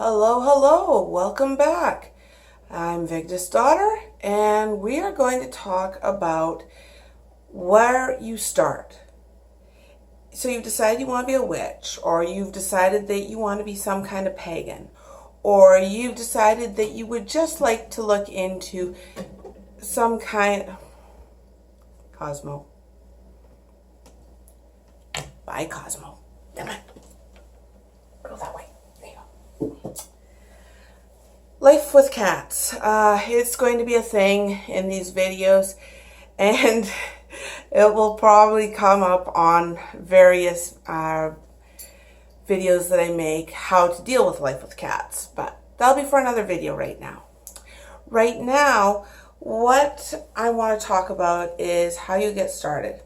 Hello, hello, welcome back. I'm Vigda's daughter, and we are going to talk about where you start. So you've decided you want to be a witch, or you've decided that you want to be some kind of pagan, or you've decided that you would just like to look into some kind of Cosmo. Bye, Cosmo. Come on. Go that way. There you go. Life with cats. It's going to be a thing in these videos, and it will probably come up on various videos that I make, how to deal with life with cats, but that'll be for another video right now. Right now, what I want to talk about is how you get started.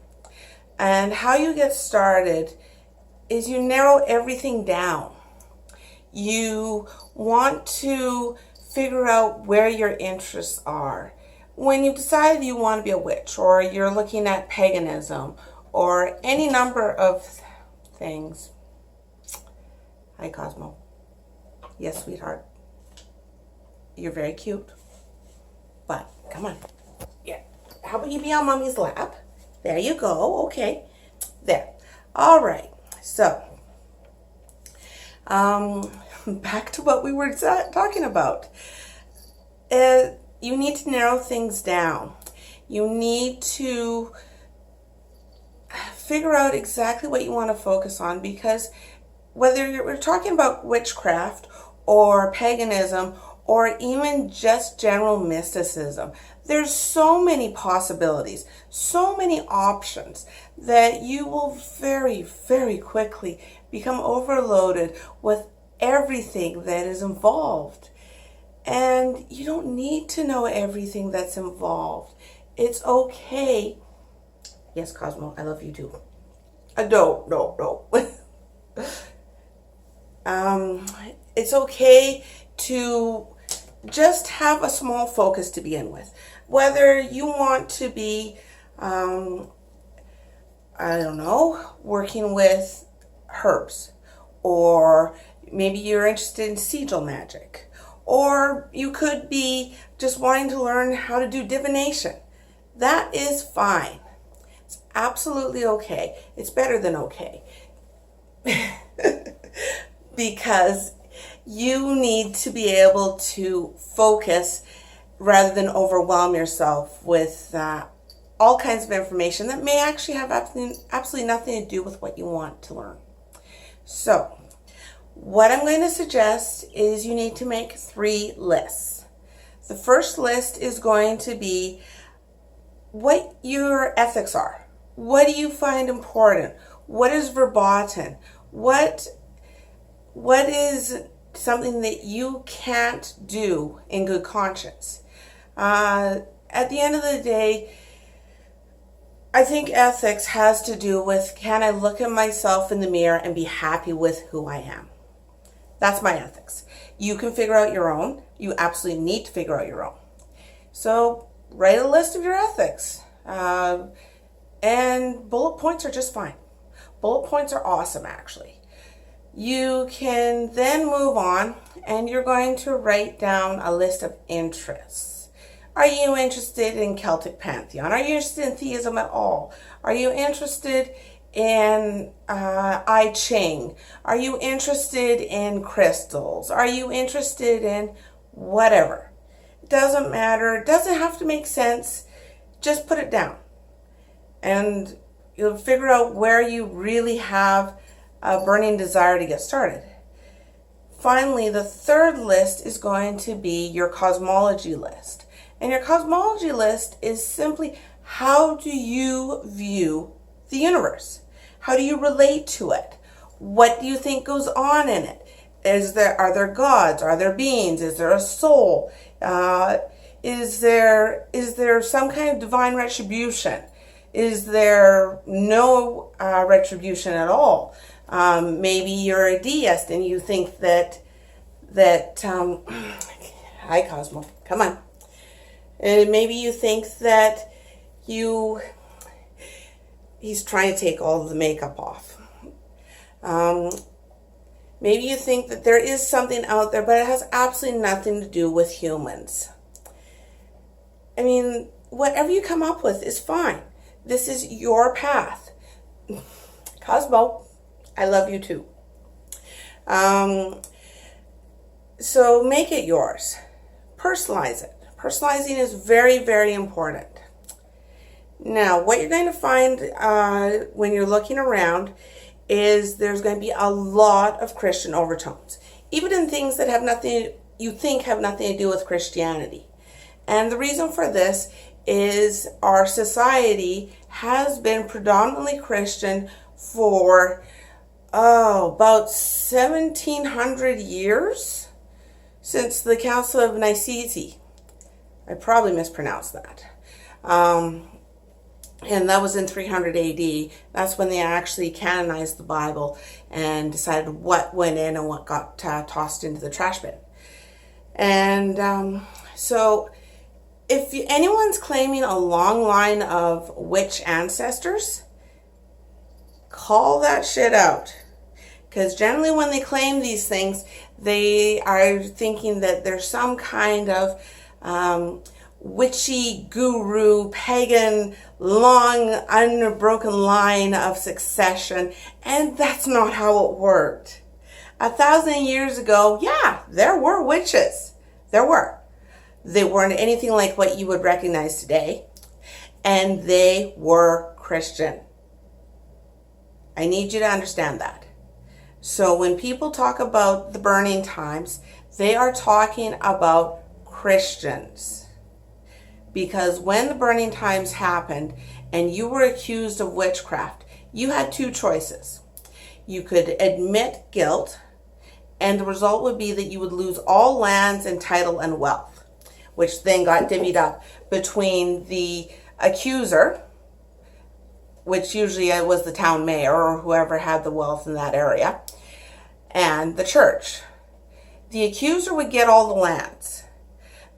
And how you get started is you narrow everything down. You want to figure out where your interests are. When you decide you want to be a witch, or you're looking at paganism, or any number of things. Hi, Cosmo. Yes, sweetheart. You're very cute. But, come on. Yeah. How about you be on Mommy's lap? There you go. Okay. There. All right. So, back to what we were talking about. You need to narrow things down. You need to figure out exactly what you want to focus on, because whether we're talking about witchcraft or paganism or even just general mysticism, there's so many possibilities, so many options that you will very, very quickly become overloaded with everything that is involved. And you don't need to know everything that's involved. It's okay. Yes, Cosmo, I love you too. No. It's okay to just have a small focus to begin with. Whether you want to be, I don't know, working with herbs, or maybe you're interested in sigil magic, or you could be just wanting to learn how to do divination. That is fine. It's absolutely okay. It's better than okay. Because you need to be able to focus rather than overwhelm yourself with all kinds of information that may actually have absolutely nothing to do with what you want to learn. So, what I'm going to suggest is you need to make 3 lists. The first list is going to be what your ethics are. What do you find important? What is verboten? What is something that you can't do in good conscience? At the end of the day, I think ethics has to do with, can I look at myself in the mirror and be happy with who I am? That's my ethics. You can figure out your own. You absolutely need to figure out your own. So write a list of your ethics. And bullet points are just fine. Bullet points are awesome, actually. You can then move on, and you're going to write down a list of interests. Are you interested in Celtic Pantheon? Are you interested in theism at all? Are you interested in I Ching? Are you interested in crystals? Are you interested in whatever? It doesn't matter. It doesn't have to make sense. Just put it down. And you'll figure out where you really have a burning desire to get started. Finally, the third list is going to be your cosmology list. And your cosmology list is simply, how do you view the universe? How do you relate to it? What do you think goes on in it? Are there gods? Are there beings? Is there a soul? Is there some kind of divine retribution? Is there no retribution at all? Maybe you're a deist and you think that hi, Cosmo, come on. And maybe you think that he's trying to take all of the makeup off. Maybe you think that there is something out there, but it has absolutely nothing to do with humans. I mean, whatever you come up with is fine. This is your path. Cosmo, I love you too. So make it yours. Personalize it. Personalizing is very, very important. Now, what you're going to find when you're looking around is there's going to be a lot of Christian overtones, even in things that have nothing, you think have nothing to do with Christianity. And the reason for this is our society has been predominantly Christian for about 1700 years, since the Council of Nicaea. I probably mispronounced that. And that was in 300 AD. That's when they actually canonized the Bible and decided what went in and what got tossed into the trash bin. And so if anyone's claiming a long line of witch ancestors, call that shit out. Because generally when they claim these things, they are thinking that there's some kind of witchy, guru, pagan, long, unbroken line of succession. And that's not how it worked. 1,000 years ago, yeah, there were witches. There were. They weren't anything like what you would recognize today. And they were Christian. I need you to understand that. So when people talk about the burning times, they are talking about Christians. Because when the burning times happened and you were accused of witchcraft, you had two choices. You could admit guilt, and the result would be that you would lose all lands and title and wealth, which then got divvied up between the accuser, which usually was the town mayor or whoever had the wealth in that area, and the church. The accuser would get all the lands.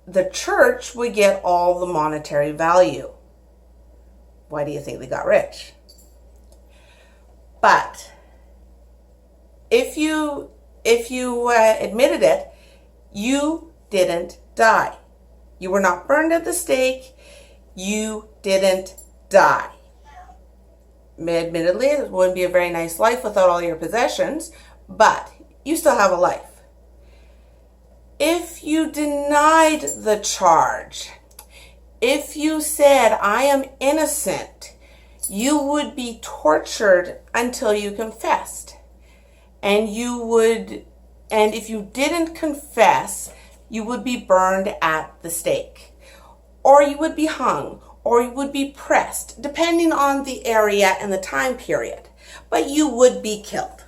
The church would get all the monetary value. Why do you think they got rich? But if you admitted it, you didn't die. You were not burned at the stake. You didn't die. Admittedly, it wouldn't be a very nice life without all your possessions, but you still have a life. If you denied the charge, if you said, I am innocent, you would be tortured until you confessed. And if you didn't confess, you would be burned at the stake. Or you would be hung, or you would be pressed, depending on the area and the time period. But you would be killed.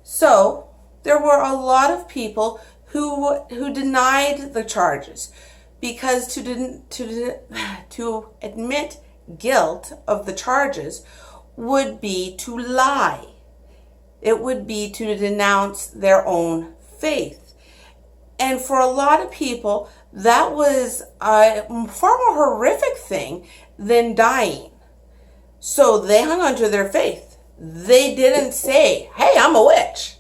So there were a lot of people who denied the charges, because to admit guilt of the charges would be to lie. It would be to denounce their own faith. And for a lot of people, that was a far more horrific thing than dying. So they hung on to their faith. They didn't say, hey, I'm a witch.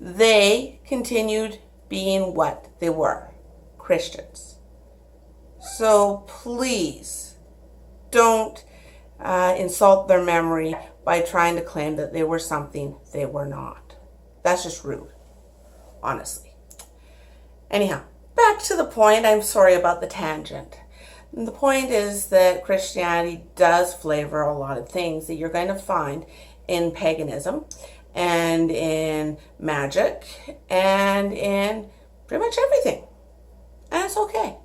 They continued being what they were, Christians. So please don't insult their memory by trying to claim that they were something they were not. That's just rude, honestly. Anyhow, back to the point. I'm sorry about the tangent. And the point is that Christianity does flavor a lot of things that you're going to find in paganism and in magic and in pretty much everything. And it's okay.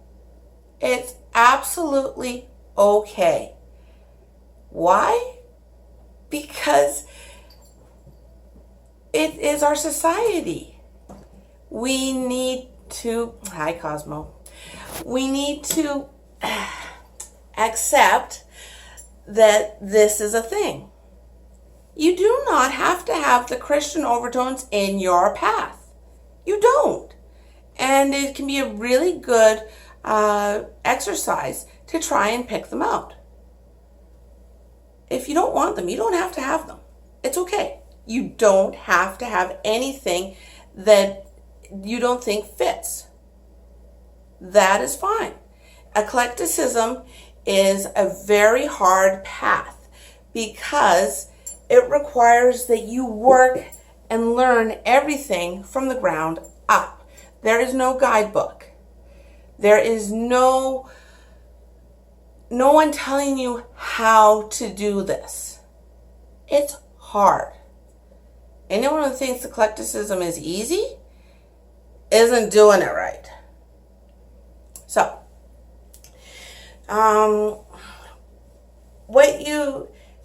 It's absolutely okay. Why? Because it is our society. We need to, hi Cosmo, we need to accept that this is a thing. You do not have to have the Christian overtones in your path. You don't. And it can be a really good exercise to try and pick them out. If you don't want them, you don't have to have them. It's okay. You don't have to have anything that you don't think fits. That is fine. Eclecticism is a very hard path because it requires that you work and learn everything from the ground up. There is no guidebook. There is no one telling you how to do this. It's hard. Anyone who thinks eclecticism is easy isn't doing it right. So,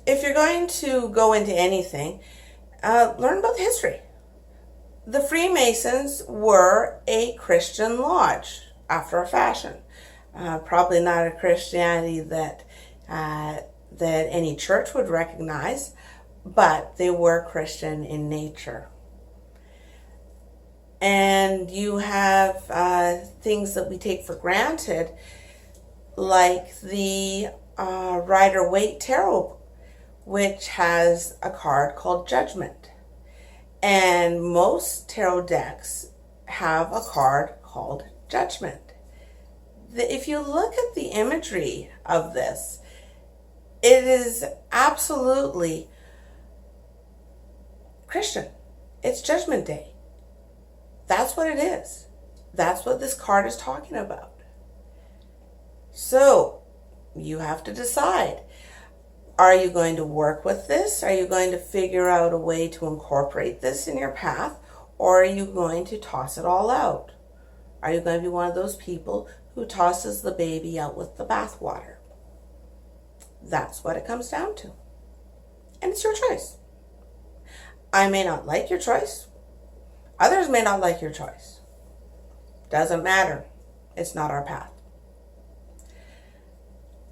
if you're going to go into anything, learn about the history. The Freemasons were a Christian lodge after a fashion. Probably not a Christianity that any church would recognize, but they were Christian in nature. And you have things that we take for granted, like the Rider-Waite Tarot, which has a card called Judgment. And most tarot decks have a card called Judgment. If you look at the imagery of this, it is absolutely Christian. It's Judgment Day. That's what it is. That's what this card is talking about. So, you have to decide. Are you going to work with this? Are you going to figure out a way to incorporate this in your path? Or are you going to toss it all out? Are you going to be one of those people who tosses the baby out with the bathwater? That's what it comes down to. And it's your choice. I may not like your choice. Others may not like your choice. Doesn't matter. It's not our path.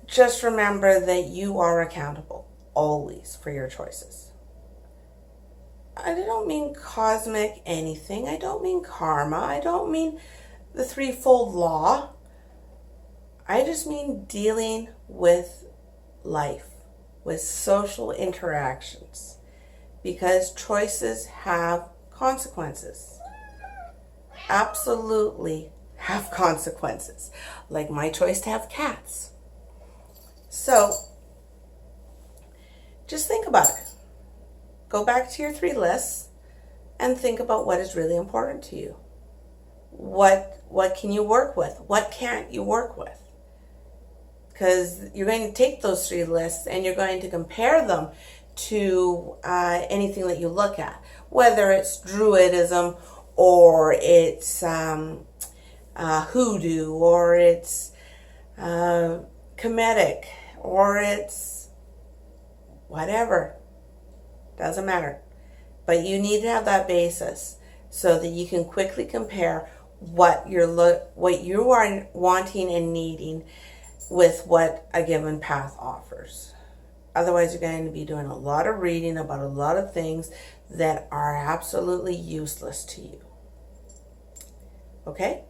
Just remember that you are accountable always for your choices. I don't mean cosmic anything. I don't mean karma. I don't mean the threefold law. I just mean dealing with life, with social interactions, because choices have consequences. Absolutely have consequences. Like my choice to have cats. So, just think about it. Go back to your 3 lists and think about what is really important to you. What can you work with? What can't you work with? Because you're going to take those 3 lists and you're going to compare them to anything that you look at, whether it's Druidism or it's Hoodoo or it's Kemetic or it's whatever. Doesn't matter. But you need to have that basis so that you can quickly compare what you are wanting and needing with what a given path offers. Otherwise, you're going to be doing a lot of reading about a lot of things that are absolutely useless to you. Okay?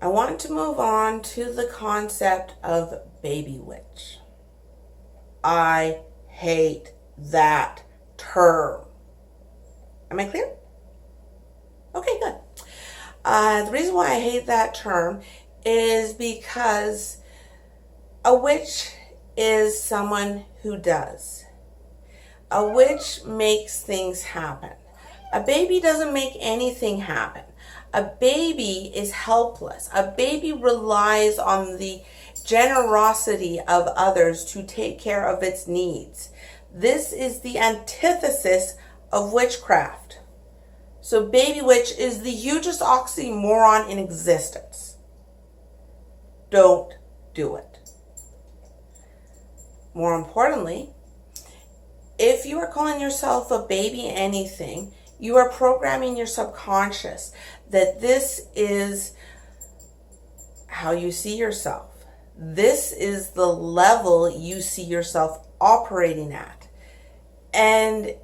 I want to move on to the concept of baby witch. I hate that term. Am I clear? Okay, good. The reason why I hate that term is because a witch is someone who does. A witch makes things happen. A baby doesn't make anything happen. A baby is helpless. A baby relies on the generosity of others to take care of its needs. This is the antithesis of witchcraft. So baby witch is the hugest oxymoron in existence. Don't do it. More importantly, if you are calling yourself a baby anything, you are programming your subconscious that this is how you see yourself. This is the level you see yourself operating at. And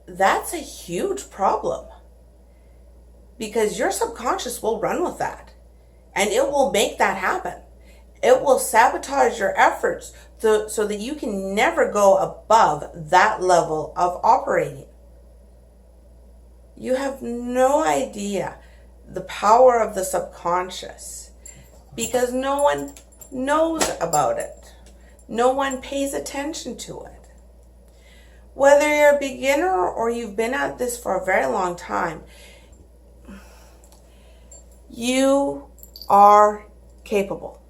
that's a huge problem, because your subconscious will run with that and it will make that happen. It will sabotage your efforts so that you can never go above that level of operating. You have no idea the power of the subconscious because no one knows about it. No one pays attention to it. Whether you're a beginner or you've been at this for a very long time, you are capable.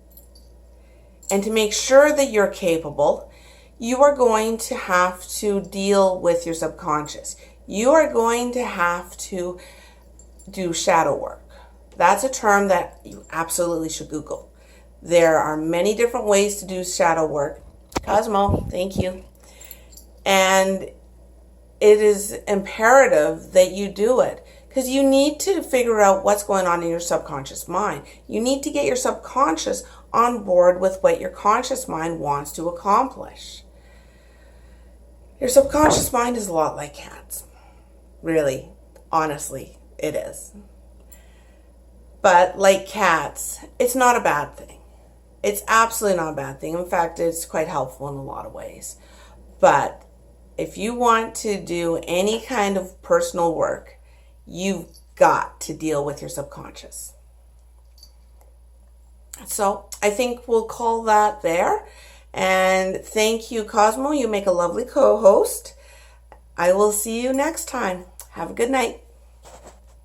And to make sure that you're capable, you are going to have to deal with your subconscious. You are going to have to do shadow work. That's a term that you absolutely should Google. There are many different ways to do shadow work. Cosmo, thank you. And it is imperative that you do it because you need to figure out what's going on in your subconscious mind. You need to get your subconscious on board with what your conscious mind wants to accomplish. Your subconscious mind is a lot like cats. Really, honestly, it is. But like cats, it's not a bad thing. It's absolutely not a bad thing. In fact, it's quite helpful in a lot of ways. But if you want to do any kind of personal work, you've got to deal with your subconscious. So I think we'll call that there. And thank you, Cosmo. You make a lovely co-host. I will see you next time. Have a good night.